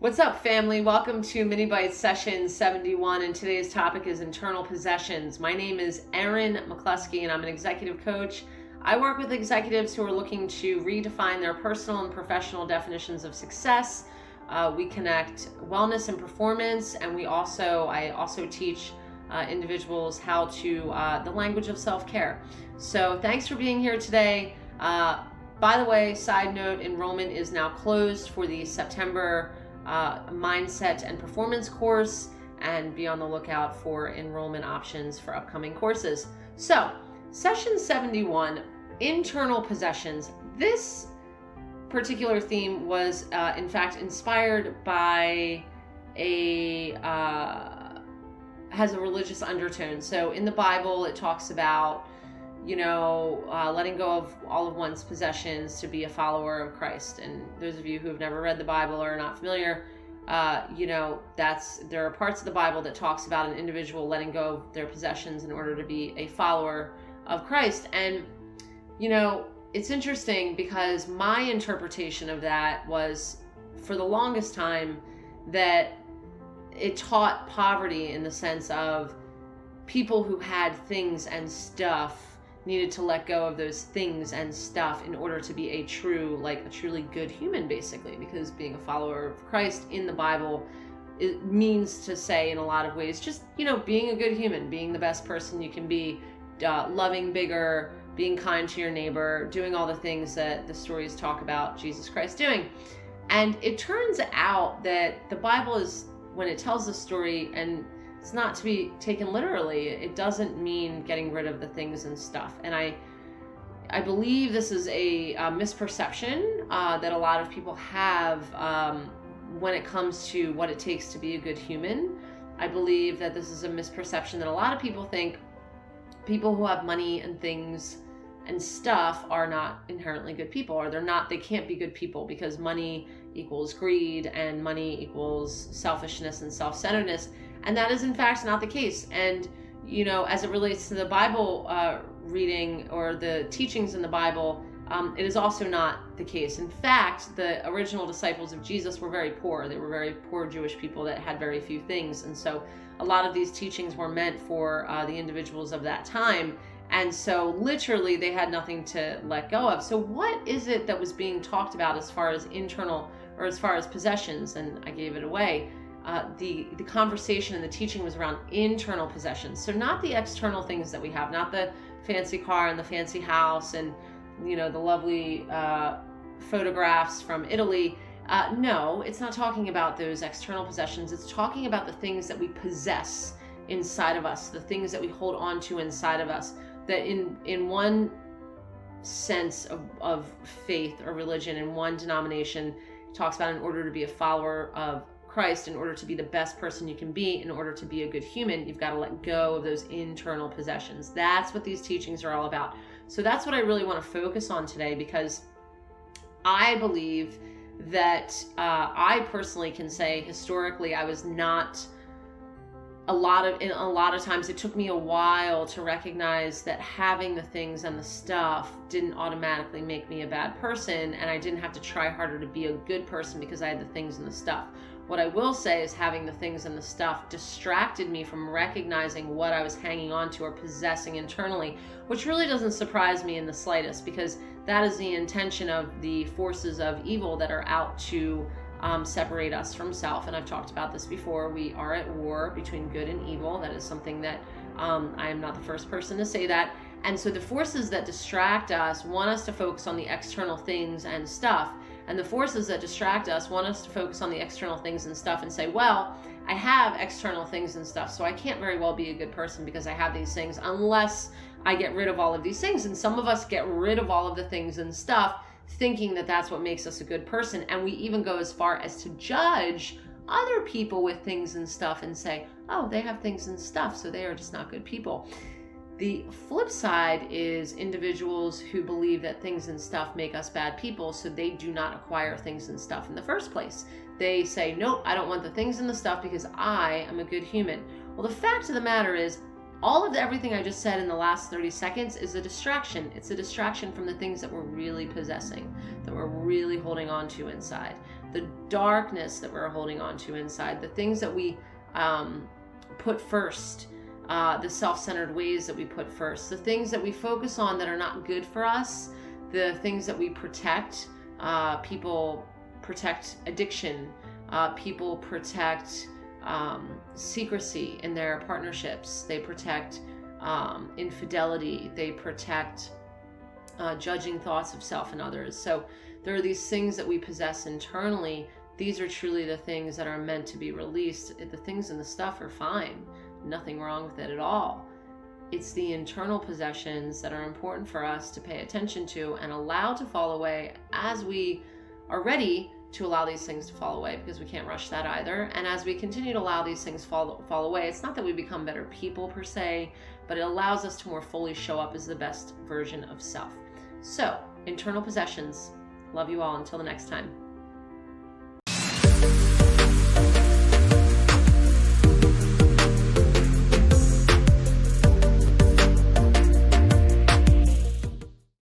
What's up, family? Welcome to mini-bytes session 71, and today's topic is internal possessions. My name is Erin McCluskey, and I'm an executive coach. I work with executives who are looking to redefine their personal and professional definitions of success. We connect wellness and performance, and I also teach individuals how to the language of self-care. So thanks for being here today. By the way, side note, enrollment is now closed for the September mindset and performance course, and be on the lookout for enrollment options for upcoming courses. So, session 71, internal possessions. This particular theme was in fact inspired by has a religious undertone. So in the Bible it talks about letting go of all of one's possessions to be a follower of Christ. And those of you who have never read the Bible or are not familiar, there are parts of the Bible that talks about an individual letting go of their possessions in order to be a follower of Christ. And, it's interesting because my interpretation of that was, for the longest time, that it taught poverty in the sense of people who had things and stuff needed to let go of those things and stuff in order to be a truly good human, basically, because being a follower of Christ in the Bible, it means to say in a lot of ways, just, being a good human, being the best person you can be, loving bigger, being kind to your neighbor, doing all the things that the stories talk about Jesus Christ doing. And it turns out that the Bible is, when it tells the story, and it's not to be taken literally, it doesn't mean getting rid of the things and stuff. And I believe this is a misperception that a lot of people have when it comes to what it takes to be a good human. I believe that this is a misperception that a lot of people think people who have money and things and stuff are not inherently good people, or they can't be good people because money equals greed and money equals selfishness and self-centeredness. And that is in fact not the case. And, as it relates to the Bible reading or the teachings in the Bible, it is also not the case. In fact, the original disciples of Jesus were very poor. They were very poor Jewish people that had very few things. And so a lot of these teachings were meant for the individuals of that time. And so literally they had nothing to let go of. So what is it that was being talked about as far as internal, or as far as possessions? And I gave it away. The conversation and the teaching was around internal possessions. So not the external things that we have, not the fancy car and the fancy house and, the lovely photographs from Italy. No, it's not talking about those external possessions. It's talking about the things that we possess inside of us, the things that we hold on to inside of us, that in one sense of faith or religion, in one denomination, it talks about in order to be a follower of Christ, in order to be the best person you can be, in order to be a good human, you've got to let go of those internal possessions. That's what these teachings are all about. So that's what I really want to focus on today, because I believe that I personally can say historically I was not a lot of times it took me a while to recognize that having the things and the stuff didn't automatically make me a bad person, and I didn't have to try harder to be a good person because I had the things and the stuff. What I will say is having the things and the stuff distracted me from recognizing what I was hanging on to or possessing internally, which really doesn't surprise me in the slightest, because that is the intention of the forces of evil that are out to separate us from self. And I've talked about this before. We are at war between good and evil. That is something that I am not the first person to say that. And so the forces that distract us want us to focus on the external things and stuff. And the forces that distract us want us to focus on the external things and stuff and say, well, I have external things and stuff, so I can't very well be a good person because I have these things unless I get rid of all of these things. And some of us get rid of all of the things and stuff thinking that that's what makes us a good person. And we even go as far as to judge other people with things and stuff and say, oh, they have things and stuff, so they are just not good people. The flip side is individuals who believe that things and stuff make us bad people, so they do not acquire things and stuff in the first place. They say, nope, I don't want the things and the stuff because I am a good human. Well, the fact of the matter is, all of everything I just said in the last 30 seconds is a distraction. It's a distraction from the things that we're really possessing, that we're really holding on to inside. the darkness that we're holding on to inside, the things that we put first, the self-centered ways that we put first, the things that we focus on that are not good for us, the things that we protect. People protect addiction. People protect secrecy in their partnerships. They protect infidelity. They protect judging thoughts of self and others. So there are these things that we possess internally. These are truly the things that are meant to be released. The things and the stuff are fine. Nothing wrong with it at all. It's the internal possessions that are important for us to pay attention to and allow to fall away as we are ready to allow these things to fall away, because we can't rush that either. And as we continue to allow these things fall away, it's not that we become better people per se, but it allows us to more fully show up as the best version of self. So, internal possessions. Love you all. Until the next time.